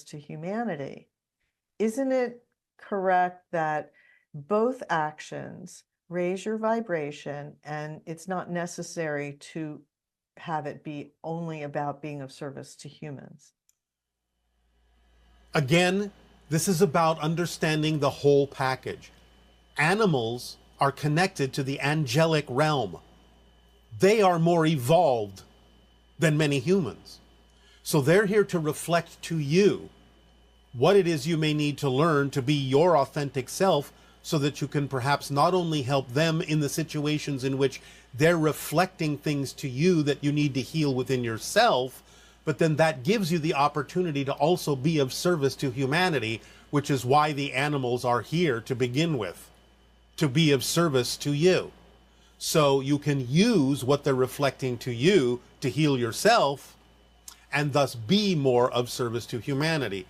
to humanity. Isn't it correct that both actions raise your vibration, and it's not necessary to have it be only about being of service to humans? Again, this is about understanding the whole package. Animals are connected to the angelic realm. They are more evolved than many humans. So they're here to reflect to you what it is you may need to learn to be your authentic self, so that you can perhaps not only help them in the situations in which they're reflecting things to you that you need to heal within yourself, but then that gives you the opportunity to also be of service to humanity, which is why the animals are here to begin with, to be of service to you. So you can use what they're reflecting to you to heal yourself, and thus be more of service to humanity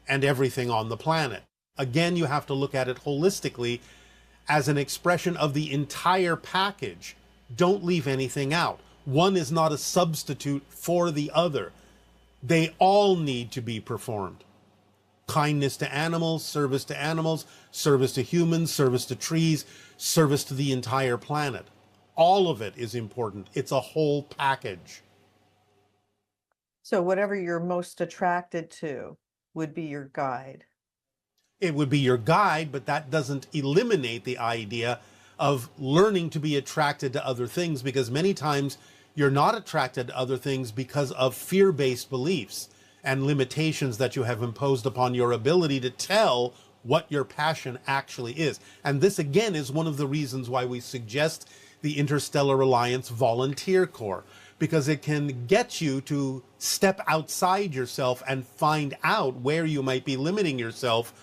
and everything on the planet. Again, you have to look at it holistically as an expression of the entire package. Don't leave anything out. One is not a substitute for the other. They all need to be performed. Kindness to animals, service to humans, service to trees, service to the entire planet. All of it is important. It's a whole package. So whatever you're most attracted to would be your guide. It would be your guide, but that doesn't eliminate the idea of learning to be attracted to other things, because many times you're not attracted to other things because of fear-based beliefs and limitations that you have imposed upon your ability to tell what your passion actually is. And this, again, is one of the reasons why we suggest the Interstellar Alliance Volunteer Corps, because it can get you to step outside yourself and find out where you might be limiting yourself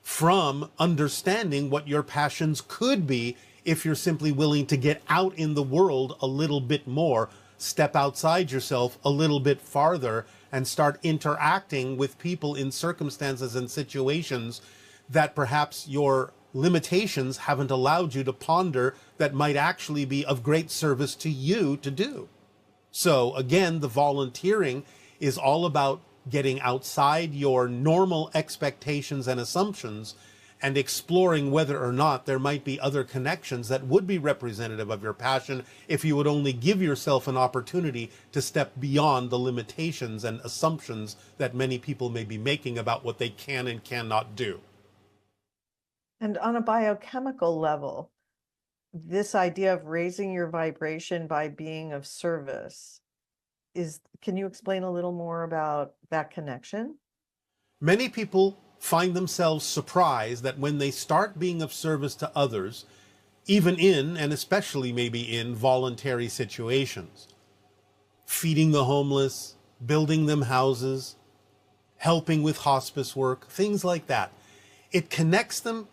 from understanding what your passions could be, if you're simply willing to get out in the world a little bit more, step outside yourself a little bit farther, and start interacting with people in circumstances and situations that perhaps your limitations haven't allowed you to ponder, that might actually be of great service to you to do. So again, the volunteering is all about getting outside your normal expectations and assumptions and exploring whether or not there might be other connections that would be representative of your passion, if you would only give yourself an opportunity to step beyond the limitations and assumptions that many people may be making about what they can and cannot do. And on a biochemical level, this idea of raising your vibration by being of service can you explain a little more about that connection? Many people find themselves surprised that when they start being of service to others, even in, and especially maybe in, voluntary situations, feeding the homeless, building them houses, helping with hospice work, things like that, it connects them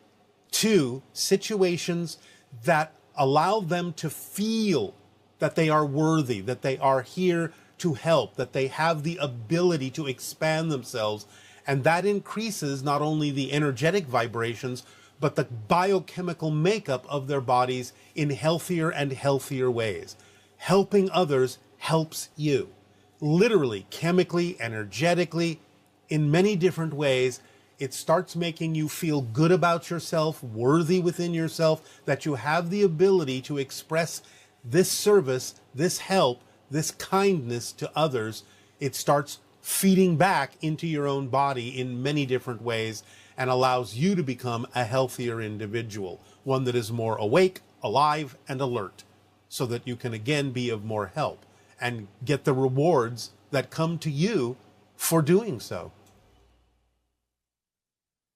to situations that allow them to feel that they are worthy, that they are here to help, that they have the ability to expand themselves. And that increases not only the energetic vibrations, but the biochemical makeup of their bodies in healthier and healthier ways. Helping others helps you, literally, chemically, energetically, in many different ways. It starts making you feel good about yourself, worthy within yourself, that you have the ability to express this service, this help, this kindness to others. It starts feeding back into your own body in many different ways, and allows you to become a healthier individual, one that is more awake, alive, and alert, so that you can again be of more help and get the rewards that come to you for doing so.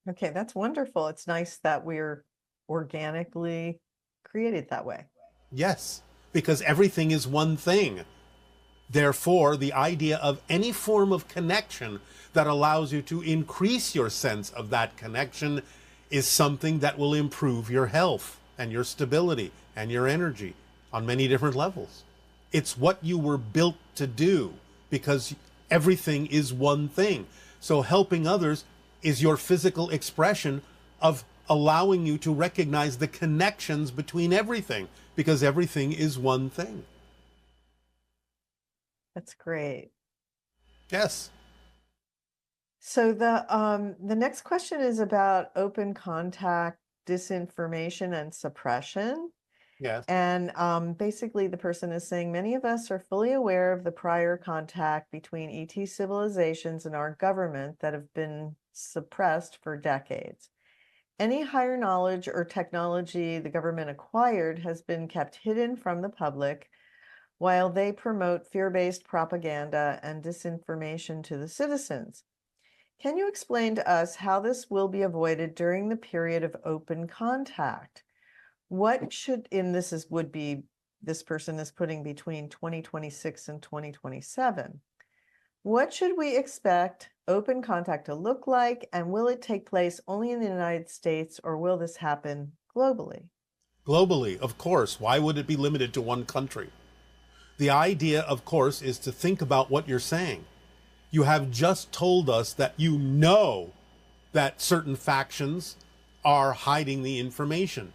Okay, that's wonderful. It's nice that we're organically created that way. Yes, because everything is one thing. Therefore, the idea of any form of connection that allows you to increase your sense of that connection is something that will improve your health and your stability and your energy on many different levels. It's what you were built to do, because everything is one thing. So helping others is your physical expression of allowing you to recognize the connections between everything, because everything is one thing. That's great. Yes. So the next question is about open contact, disinformation, and suppression. Yes. And basically, the person is saying many of us are fully aware of the prior contact between ET civilizations and our government that have been suppressed for decades. Any higher knowledge or technology the government acquired has been kept hidden from the public while they promote fear-based propaganda and disinformation to the citizens. Can you explain to us how this will be avoided during the period of open contact? What should, and this is would be, this person is putting between 2026 and 2027. What should we expect open contact to look like, and will it take place only in the United States, or will this happen globally? Globally, of course. Why would it be limited to one country? The idea, of course, is to think about what you're saying. You have just told us that you know that certain factions are hiding the information.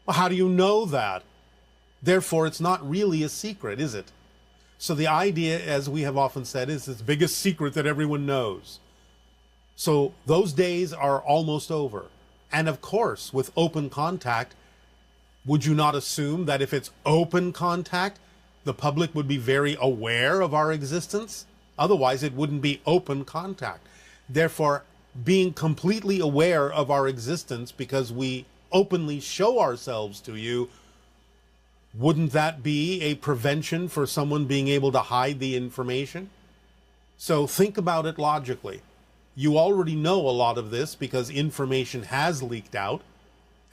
Well, how do you know that? Therefore, it's not really a secret, is it? So the idea, as we have often said, is this biggest secret that everyone knows. So those days are almost over. And of course, with open contact, would you not assume that if it's open contact, the public would be very aware of our existence? Otherwise, it wouldn't be open contact. Therefore, being completely aware of our existence because we openly show ourselves to you, wouldn't that be a prevention for someone being able to hide the information? So think about it logically. You already know a lot of this because information has leaked out,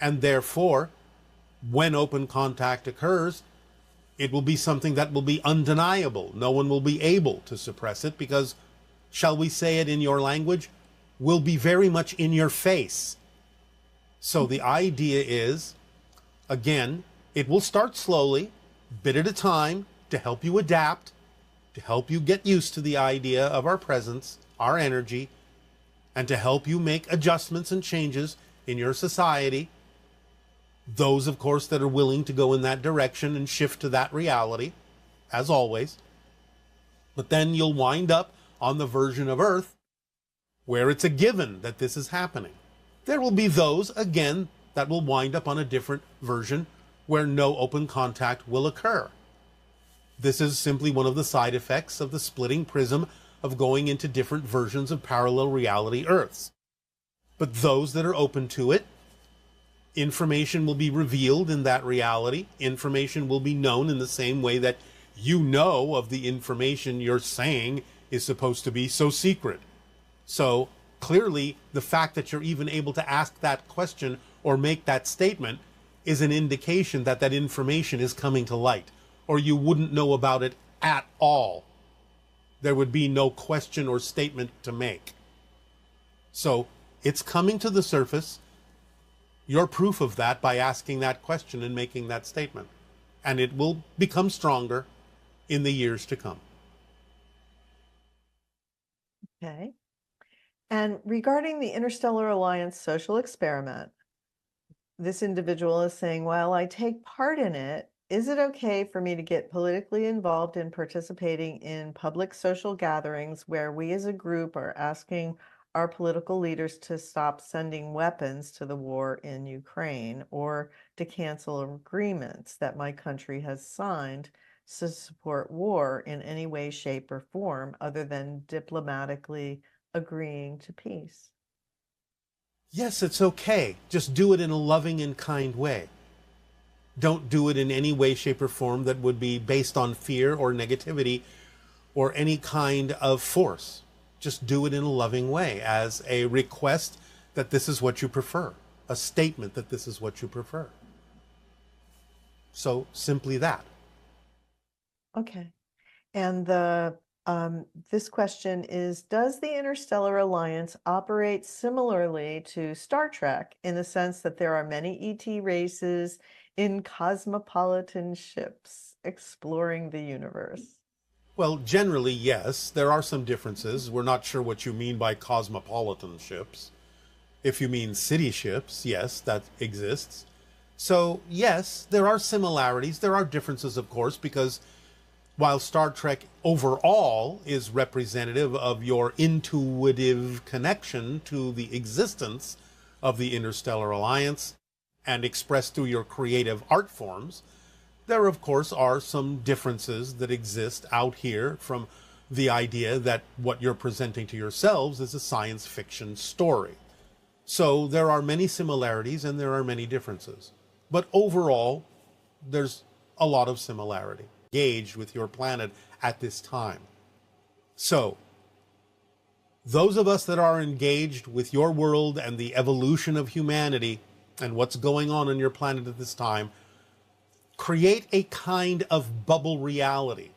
and therefore, when open contact occurs, it will be something that will be undeniable. No one will be able to suppress it because, shall we say it in your language, will be very much in your face. So the idea is, again, it will start slowly, bit at a time, to help you adapt, to help you get used to the idea of our presence, our energy, and to help you make adjustments and changes in your society. Those, of course, that are willing to go in that direction and shift to that reality, as always. But then you'll wind up on the version of Earth where it's a given that this is happening. There will be those, again, that will wind up on a different version where no open contact will occur. This is simply one of the side effects of the splitting prism of going into different versions of parallel reality Earths. But those that are open to it, information will be revealed in that reality. Information will be known in the same way that you know of the information you're saying is supposed to be so secret. So clearly, the fact that you're even able to ask that question or make that statement is an indication that that information is coming to light, or you wouldn't know about it at all. There would be no question or statement to make. So it's coming to the surface. You're proof of that by asking that question and making that statement. And it will become stronger in the years to come. Okay. And regarding the Interstellar Alliance social experiment, this individual is saying, while I take part in it, is it okay for me to get politically involved in participating in public social gatherings where we as a group are asking our political leaders to stop sending weapons to the war in Ukraine, or to cancel agreements that my country has signed to support war in any way, shape, or form other than diplomatically agreeing to peace? Yes, it's okay. Just do it in a loving and kind way. Don't do it in any way, shape, or form that would be based on fear or negativity or any kind of force. Just do it in a loving way as a request that this is what you prefer, a statement that this is what you prefer. So simply that. Okay. And this question is, does the Interstellar Alliance operate similarly to Star Trek in the sense that there are many ET races in cosmopolitan ships exploring the universe? Well, generally, yes. There are some differences. We're not sure what you mean by cosmopolitan ships. If you mean city ships, yes, that exists. So, yes, there are similarities. There are differences, of course, because While Star Trek overall is representative of your intuitive connection to the existence of the Interstellar Alliance and expressed through your creative art forms, there of course are some differences that exist out here from the idea that what you're presenting to yourselves is a science fiction story. So there are many similarities and there are many differences. But overall, there's a lot of similarity. Engaged with your planet at this time. So, those of us that are engaged with your world and the evolution of humanity and what's going on your planet at this time, create a kind of bubble reality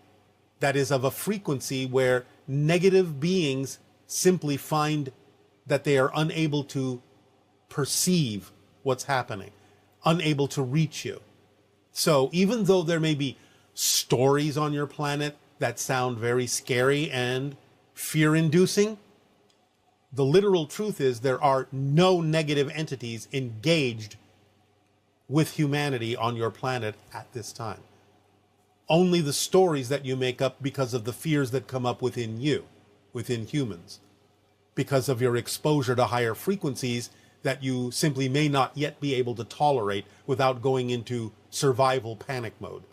that is of a frequency where negative beings simply find that they are unable to perceive what's happening, unable to reach you. So even though there may be stories on your planet that sound very scary and fear-inducing, the literal truth is there are no negative entities engaged with humanity on your planet at this time. Only the stories that you make up because of the fears that come up within you, within humans, because of your exposure to higher frequencies that you simply may not yet be able to tolerate without going into survival panic mode.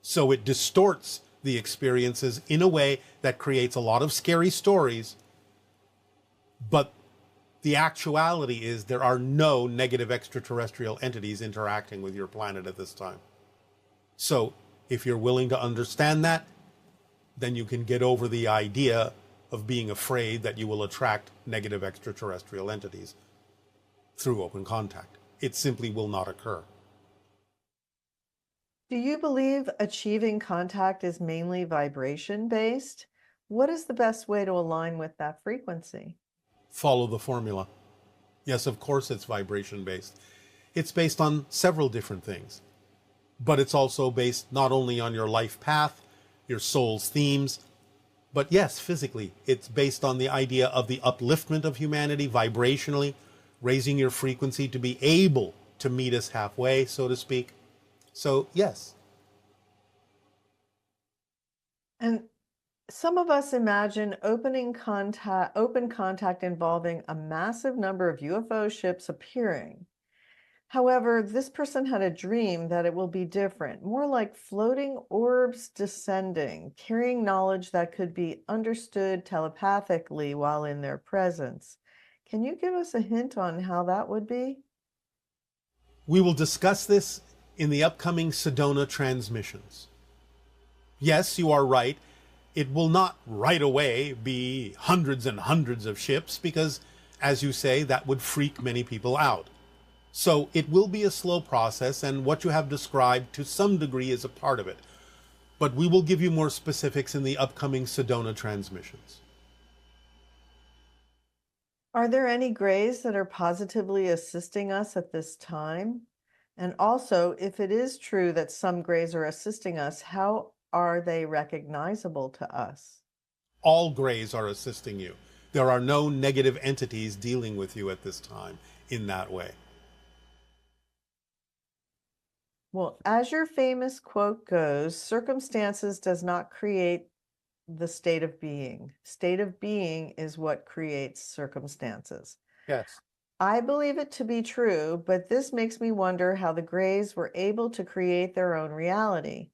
So it distorts the experiences in a way that creates a lot of scary stories, but the actuality is there are no negative extraterrestrial entities interacting with your planet at this time. So if you're willing to understand that, then you can get over the idea of being afraid that you will attract negative extraterrestrial entities through open contact. It simply will not occur. Do you believe achieving contact is mainly vibration based? What is the best way to align with that frequency? Follow the formula. Yes, of course it's vibration based. It's based on several different things, but it's also based not only on your life path, your soul's themes, but yes, physically, it's based on the idea of the upliftment of humanity vibrationally, raising your frequency to be able to meet us halfway, so to speak. So, yes. And some of us imagine open contact involving a massive number of UFO ships appearing. However, this person had a dream that it will be different, more like floating orbs descending, carrying knowledge that could be understood telepathically while in their presence. Can you give us a hint on how that would be? We will discuss this in the upcoming Sedona transmissions. Yes, you are right. It will not right away be hundreds and hundreds of ships because, as you say, that would freak many people out. So it will be a slow process, and what you have described to some degree is a part of it. But we will give you more specifics in the upcoming Sedona transmissions. Are there any grays that are positively assisting us at this time? And also, if it is true that some grays are assisting us, how are they recognizable to us? All grays are assisting you. There are no negative entities dealing with you at this time in that way. Well, as your famous quote goes, circumstances does not create the state of being. State of being is what creates circumstances. Yes. I believe it to be true, but this makes me wonder how the Greys were able to create their own reality.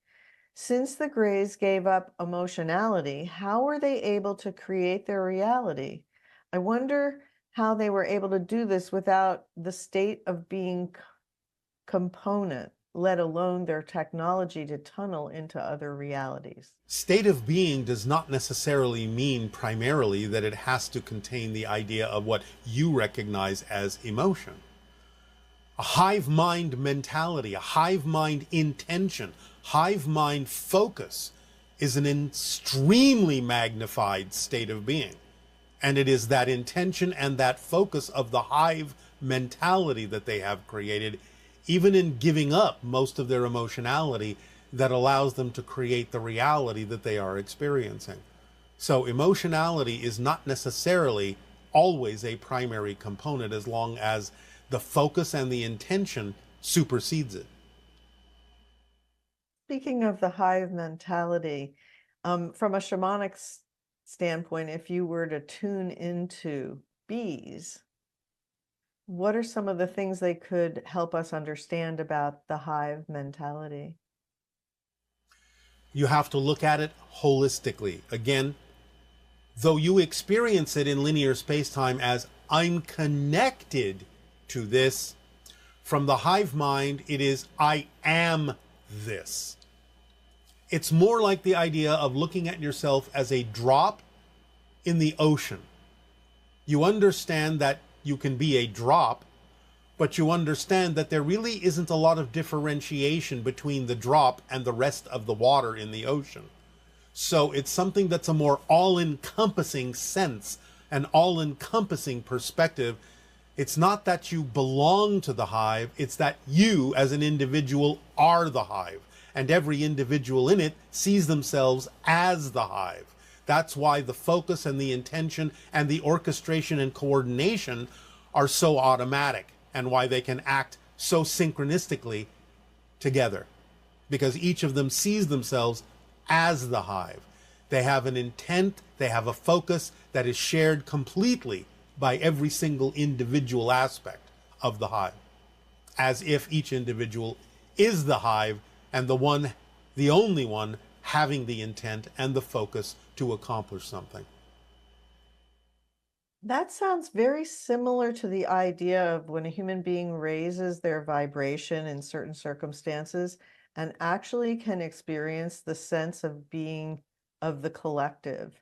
Since the Greys gave up emotionality, how were they able to create their reality? I wonder how they were able to do this without the state of being component, let alone their technology to tunnel into other realities. State of being does not necessarily mean primarily that it has to contain the idea of what you recognize as emotion. A hive mind mentality, a hive mind intention, hive mind focus is an extremely magnified state of being. And it is that intention and that focus of the hive mentality that they have created, even in giving up most of their emotionality, that allows them to create the reality that they are experiencing. So emotionality is not necessarily always a primary component as long as the focus and the intention supersedes it. Speaking of the hive mentality, from a shamanic standpoint, if you were to tune into bees, what are some of the things they could help us understand about the hive mentality? You have to look at it holistically. Again, though you experience it in linear space-time as I'm connected to this, from the hive mind, it is I am this. It's more like the idea of looking at yourself as a drop in the ocean. You understand that you can be a drop, but you understand that there really isn't a lot of differentiation between the drop and the rest of the water in the ocean. So it's something that's a more all-encompassing sense, an all-encompassing perspective. It's not that you belong to the hive, it's that you as an individual are the hive, and every individual in it sees themselves as the hive. That's why the focus and the intention and the orchestration and coordination are so automatic, and why they can act so synchronistically together, because each of them sees themselves as the hive. They have an intent, they have a focus that is shared completely by every single individual aspect of the hive, as if each individual is the hive and the only one having the intent and the focus to accomplish something. That sounds very similar to the idea of when a human being raises their vibration in certain circumstances and actually can experience the sense of being of the collective,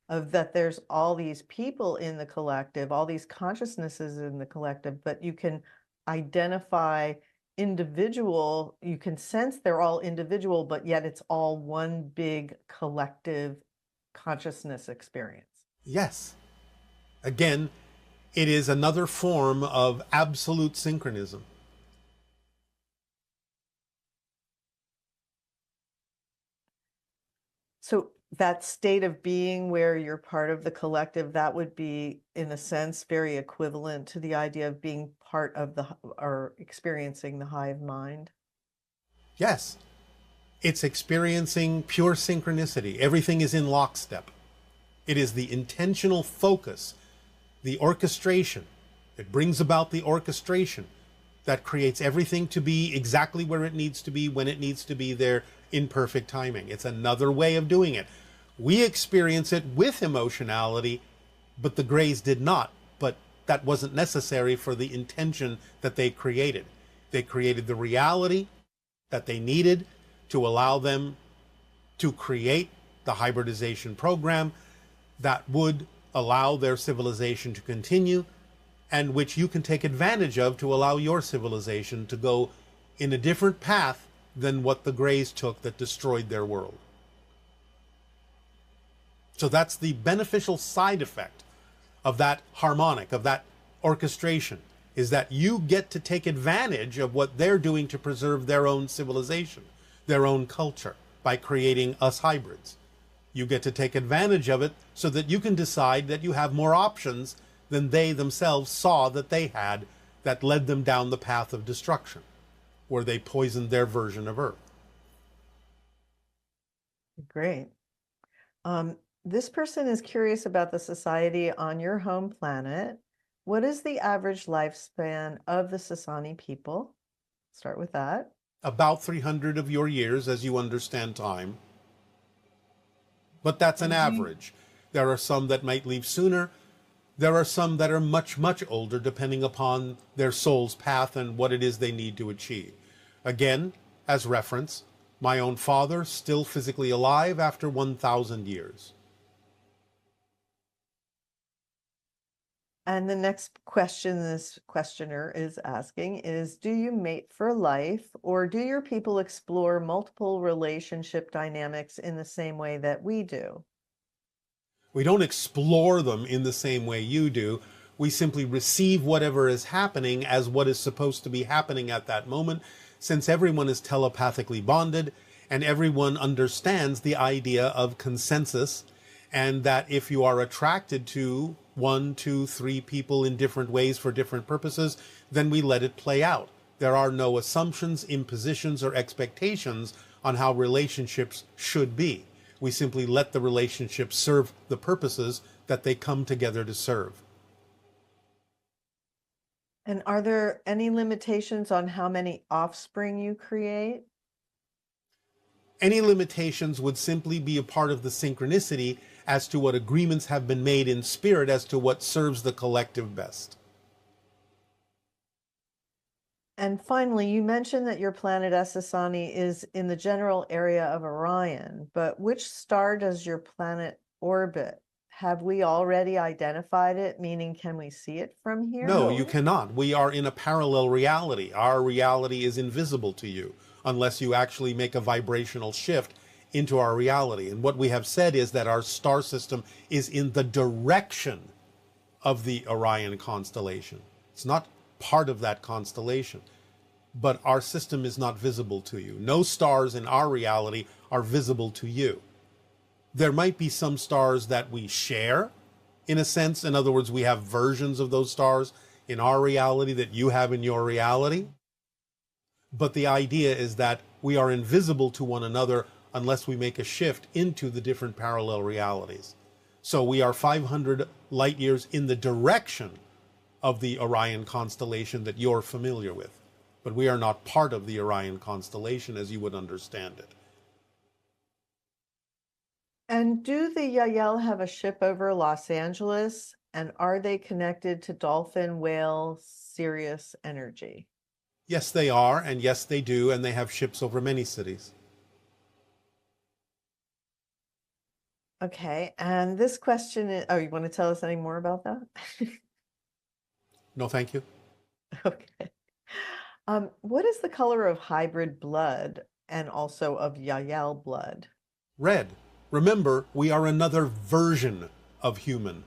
of that there's all these people in the collective, all these consciousnesses in the collective, but you can identify individual, you can sense they're all individual, but yet it's all one big collective consciousness experience. Yes. Again, it is another form of absolute synchronism. So that state of being where you're part of the collective, that would be, in a sense, very equivalent to the idea of being part of or experiencing the hive mind. Yes, it's experiencing pure synchronicity. Everything is in lockstep. It is the intentional focus, the orchestration. It brings about the orchestration that creates everything to be exactly where it needs to be, when it needs to be there, in perfect timing. It's another way of doing it. We experience it with emotionality, but the Greys did not. But that wasn't necessary for the intention that they created. They created the reality that they needed to allow them to create the hybridization program that would allow their civilization to continue, and which you can take advantage of to allow your civilization to go in a different path than what the Greys took that destroyed their world. So that's the beneficial side effect of that harmonic, of that orchestration, is that you get to take advantage of what they're doing to preserve their own civilization, their own culture, by creating us hybrids. You get to take advantage of it so that you can decide that you have more options than they themselves saw that they had, that led them down the path of destruction, where they poisoned their version of Earth. Great. This person is curious about the society on your home planet. What is the average lifespan of the Sasani people? Start with that. About 300 of your years, as you understand time. But that's an average. There are some that might leave sooner. There are some that are much, much older, depending upon their soul's path and what it is they need to achieve. Again, as reference, my own father, still physically alive after 1,000 years. And the next question this questioner is asking is, do you mate for life, or do your people explore multiple relationship dynamics in the same way that we do? We don't explore them in the same way you do. We simply receive whatever is happening as what is supposed to be happening at that moment, since everyone is telepathically bonded and everyone understands the idea of consensus, and that if you are attracted to 1, 2, 3 people in different ways for different purposes, then we let it play out. There are no assumptions, impositions, or expectations on how relationships should be. We simply let the relationships serve the purposes that they come together to serve. And are there any limitations on how many offspring you create? Any limitations would simply be a part of the synchronicity as to what agreements have been made in spirit as to what serves the collective best. And finally, you mentioned that your planet Essassani is in the general area of Orion, but which star does your planet orbit? Have we already identified it? Meaning, can we see it from here? No, you cannot. We are in a parallel reality. Our reality is invisible to you unless you actually make a vibrational shift into our reality. And what we have said is that our star system is in the direction of the Orion constellation. It's not part of that constellation, but our system is not visible to you. No stars in our reality are visible to you. There might be some stars that we share, in a sense. In other words, we have versions of those stars in our reality that you have in your reality. But the idea is that we are invisible to one another unless we make a shift into the different parallel realities. So we are 500 light years in the direction of the Orion constellation that you're familiar with. But we are not part of the Orion constellation as you would understand it. And do the Yael have a ship over Los Angeles? And are they connected to Dolphin, Whale, Sirius Energy? Yes, they are, and yes, they do, and they have ships over many cities. Okay, and this question is, oh, you want to tell us any more about that? No, thank you. Okay. What is the color of hybrid blood and also of Yael blood? Red. Remember, we are another version of human.